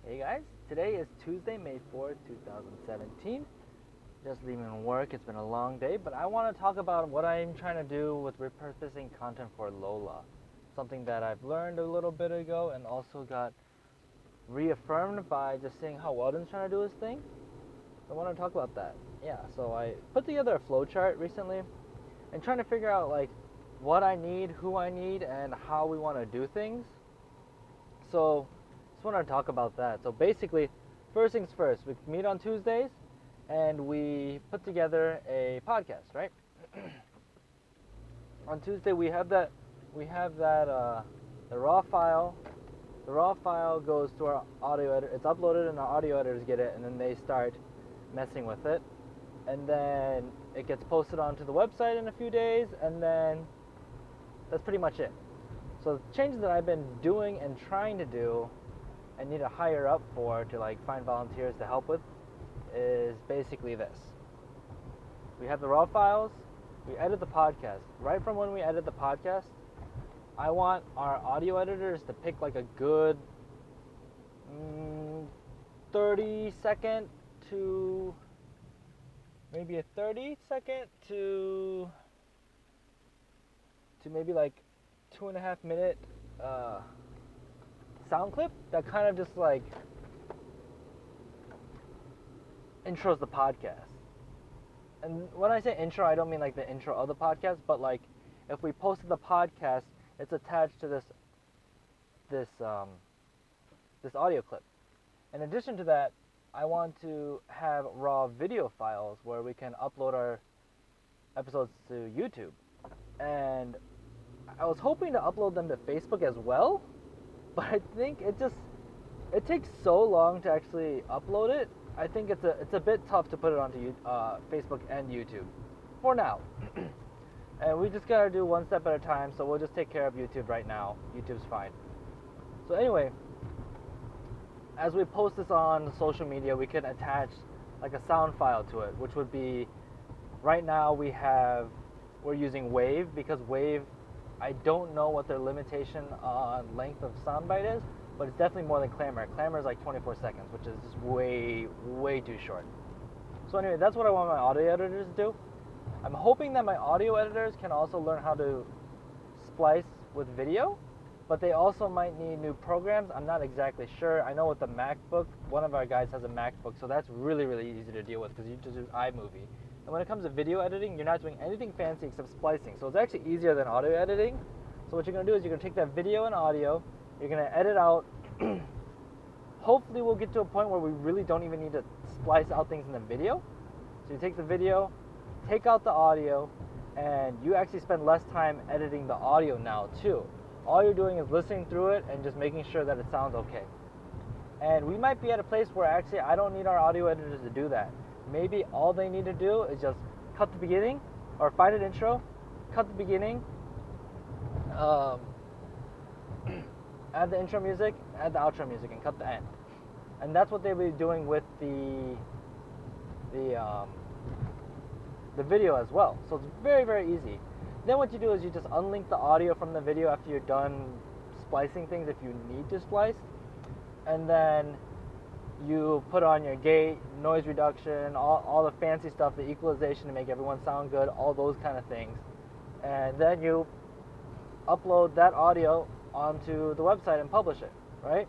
Hey guys, today is Tuesday, May 4th, 2017. Just leaving work, it's been a long day, but I want to talk about what I'm trying to do with repurposing content for Lola. Something that I've learned a little bit ago and also got reaffirmed by just seeing how Weldon's trying to do his thing. I want to talk about that. Yeah, so I put together a flowchart recently and trying to figure out like what I need, who I need, and how we want to do things. So just want to talk about that. So basically, first things first, we meet on Tuesdays and we put together a podcast, right? On Tuesday we have that the raw file. The raw file goes to our audio editor. It's uploaded and our audio editors get it and then they start messing with it. And then it gets posted onto the website in a few days and then that's pretty much it. So the changes that I've been doing and trying to do and need to hire up for to like find volunteers to help with is basically this. We have the raw files, we edit the podcast. Right from when we edit the podcast, I want our audio editors to pick like a good 30-second to maybe a 30-second to maybe like 2.5 minute sound clip that kind of just like intros the podcast. And when I say intro, I don't mean like the intro of the podcast, but like if we posted the podcast, it's attached to this audio clip. In addition to that, I want to have raw video files where we can upload our episodes to YouTube. And I was hoping to upload them to Facebook as well, but I think it takes so long to actually upload it. I think it's a bit tough to put it onto Facebook and YouTube for now. And we just gotta do one step at a time, so we'll just take care of YouTube right now. YouTube's fine. So anyway, as we post this on social media, we can attach like a sound file to it, which would be, right now we're using Wave, because Wave, I don't know what their limitation on length of soundbite is, but it's definitely more than Clamor. Clamor is like 24 seconds, which is just way too short. So anyway, that's what I want my audio editors to do. I'm hoping that my audio editors can also learn how to splice with video, but they also might need new programs. I'm not exactly sure. I know with the MacBook, one of our guys has a MacBook, so that's really easy to deal with because you just use iMovie. And when it comes to video editing, you're not doing anything fancy except splicing. So it's actually easier than audio editing. So what you're going to do is you're going to take that video and audio, you're going to edit out. Hopefully we'll get to a point where we really don't even need to splice out things in the video. So you take the video, take out the audio, and you actually spend less time editing the audio now too. All you're doing is listening through it and just making sure that it sounds okay. And we might be at a place where actually I don't need our audio editors to do that. Maybe all they need to do is just cut the beginning, or find an intro, cut the beginning, add the intro music, add the outro music, and cut the end. And that's what they'll be doing with the video as well. So it's very easy. Then what you do is you just unlink the audio from the video after you're done splicing things if you need to splice. And then you put on your gate, noise reduction, all the fancy stuff, the equalization to make everyone sound good, all those kind of things. And then you upload that audio onto the website and publish it, right?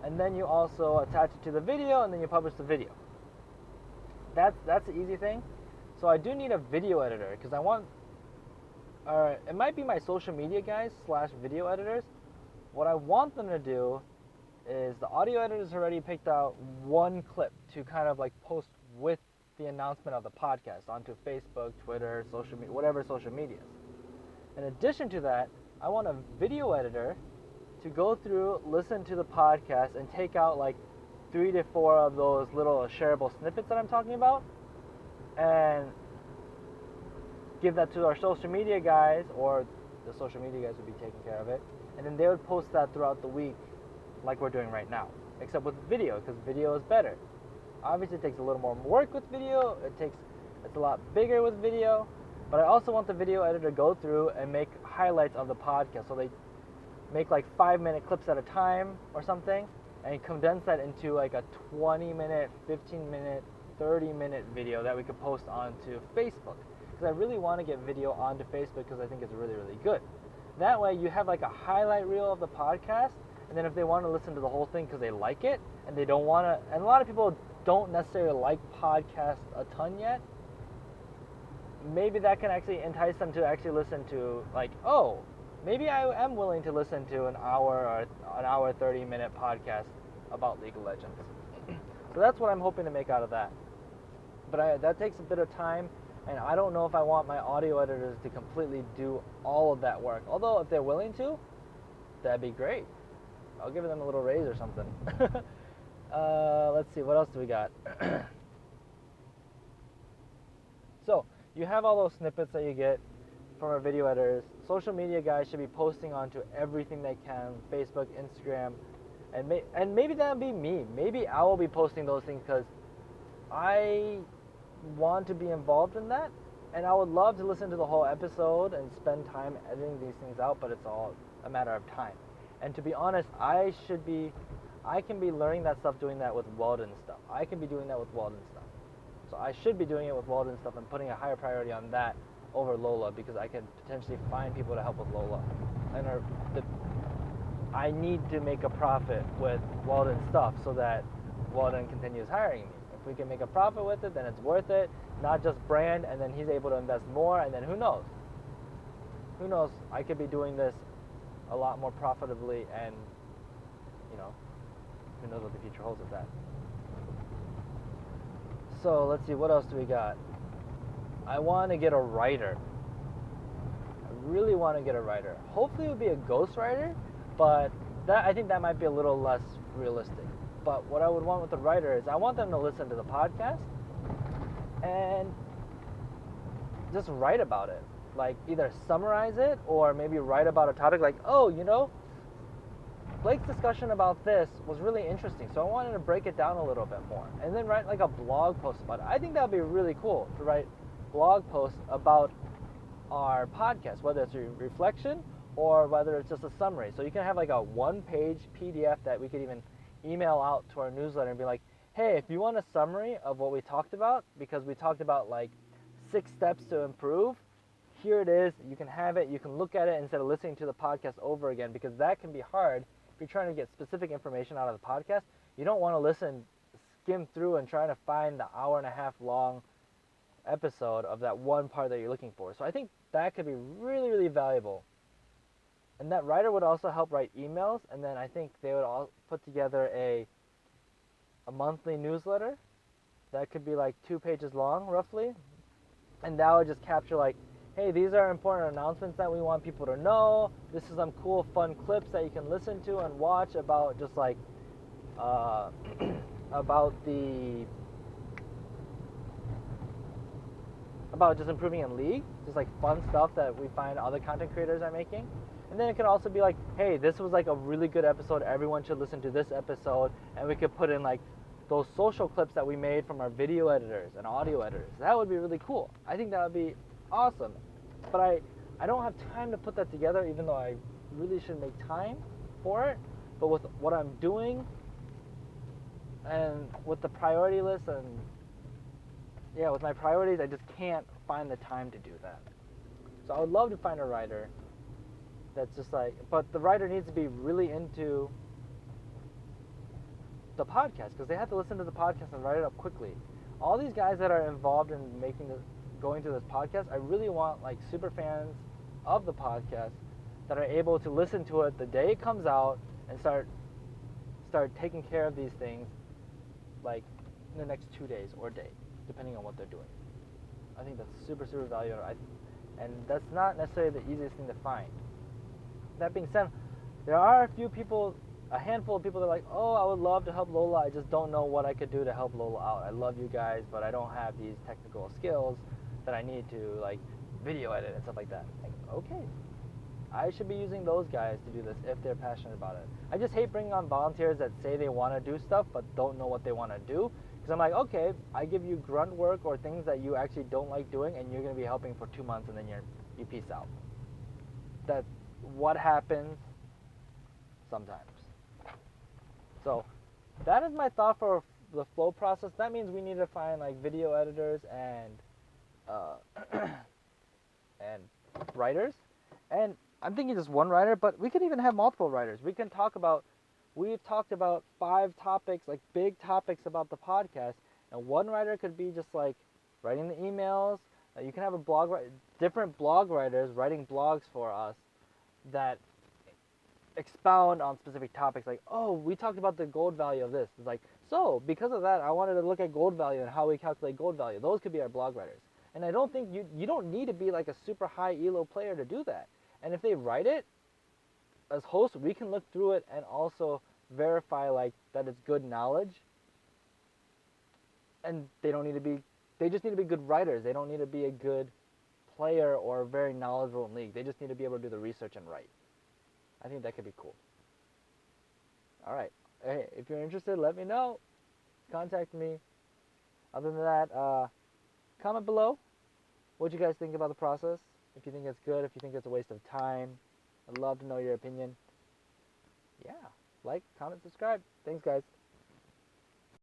And then you also attach it to the video and then you publish the video. That's the easy thing. So I do need a video editor because I want, it might be my social media guys / video editors. What I want them to do is the audio editors already picked out one clip to kind of like post with the announcement of the podcast onto Facebook, Twitter, social media, whatever social medias. In addition to that, I want a video editor to go through, listen to the podcast, and take out like 3 to 4 of those little shareable snippets that I'm talking about, and give that to our social media guys, or the social media guys would be taking care of it, and then they would post that throughout the week like we're doing right now, except with video, because video is better. Obviously it takes a little more work with video, it's a lot bigger with video, but I also want the video editor to go through and make highlights of the podcast, so they make like 5-minute clips at a time or something, and condense that into like a 20-minute, 15-minute, 30-minute video that we could post onto Facebook. Because I really want to get video onto Facebook because I think it's really, really good. That way you have like a highlight reel of the podcast, and then if they want to listen to the whole thing because they like it, and they don't want to, and a lot of people don't necessarily like podcasts a ton yet, maybe that can actually entice them to actually listen to, like, oh, maybe I am willing to listen to an hour 30-minute podcast about League of Legends. So that's what I'm hoping to make out of that. But that takes a bit of time, and I don't know if I want my audio editors to completely do all of that work. Although if they're willing to, that'd be great. I'll give them a little raise or something. Let's see, what else do we got? So, you have all those snippets that you get from our video editors. Social media guys should be posting onto everything they can, Facebook, Instagram, and maybe that'll be me. Maybe I will be posting those things because I want to be involved in that, and I would love to listen to the whole episode and spend time editing these things out, but it's all a matter of time. And to be honest, I can be learning that stuff doing that with Weldon stuff. I can be doing that with Weldon stuff. So I should be doing it with Weldon stuff and putting a higher priority on that over Lola, because I can potentially find people to help with Lola. And I need to make a profit with Weldon stuff so that Weldon continues hiring me. If we can make a profit with it, then it's worth it. Not just brand, and then he's able to invest more, and then who knows? Who knows? I could be doing this a lot more profitably, and, who knows what the future holds with that. So let's see, what else do we got? I want to get a writer. I really want to get a writer. Hopefully it would be a ghostwriter, but I think that might be a little less realistic. But what I would want with the writer is I want them to listen to the podcast and just write about it. Like either summarize it or maybe write about a topic like, oh, Blake's discussion about this was really interesting, so I wanted to break it down a little bit more. And then write like a blog post about it. I think that would be really cool to write blog posts about our podcast, whether it's a reflection or whether it's just a summary. So you can have like a one-page PDF that we could even email out to our newsletter and be like, hey, if you want a summary of what we talked about, because we talked about like 6 steps to improve, here it is. You can have it. You can look at it instead of listening to the podcast over again, because that can be hard. If you're trying to get specific information out of the podcast, you don't want to skim through and try to find the hour-and-a-half long episode of that one part that you're looking for. So I think that could be really, really valuable. And that writer would also help write emails, and then I think they would all put together a monthly newsletter that could be like 2 pages long, roughly. And that would just capture like, hey, these are important announcements that we want people to know. This is some cool, fun clips that you can listen to and watch about just like, about just improving in League, just like fun stuff that we find other content creators are making. And then it can also be like, hey, this was like a really good episode. Everyone should listen to this episode. And we could put in like those social clips that we made from our video editors and audio editors. That would be really cool. I think that would be awesome. But I don't have time to put that together, even though I really should make time for it. But with what I'm doing and with the priority list and with my priorities, I just can't find the time to do that. So I would love to find a writer that's just like, but the writer needs to be really into the podcast, because they have to listen to the podcast and write it up quickly. All these guys that are involved in going through this podcast, I really want like super fans of the podcast that are able to listen to it the day it comes out and start taking care of these things like in the next 2 days or day, depending on what they're doing. I think that's super, super valuable, and that's not necessarily the easiest thing to find. That being said, there are a handful of people that are like, oh, I would love to help Lola, I just don't know what I could do to help Lola out. I love you guys, but I don't have these technical skills that I need to like video edit and stuff like that. Like, okay, I should be using those guys to do this if they're passionate about it. I just hate bringing on volunteers that say they want to do stuff but don't know what they want to do, because I'm like, okay, I give you grunt work or things that you actually don't like doing, and you're going to be helping for 2 months and then you peace out. That's what happens sometimes. So that is my thought for the flow process. That means we need to find like video editors and and writers. And I'm thinking just one writer, but we could even have multiple writers. We've talked about 5 topics, like big topics about the podcast, and one writer could be just like writing the emails. You can have different blog writers writing blogs for us that expound on specific topics. Like, oh, we talked about the gold value of this. It's like, so because of that, I wanted to look at gold value and how we calculate gold value. Those could be our blog writers. And I don't think you don't need to be like a super high elo player to do that. And if they write it as hosts, we can look through it and also verify like that it's good knowledge. And they just need to be good writers. They don't need to be a good player or very knowledgeable in league. They just need to be able to do the research and write. I think that could be cool. All right. Hey, if you're interested, let me know. Contact me. Other than that, comment below what you guys think about the process. If you think it's good, if you think it's a waste of time, I'd love to know your opinion. Yeah. Like, comment, subscribe. Thanks, guys.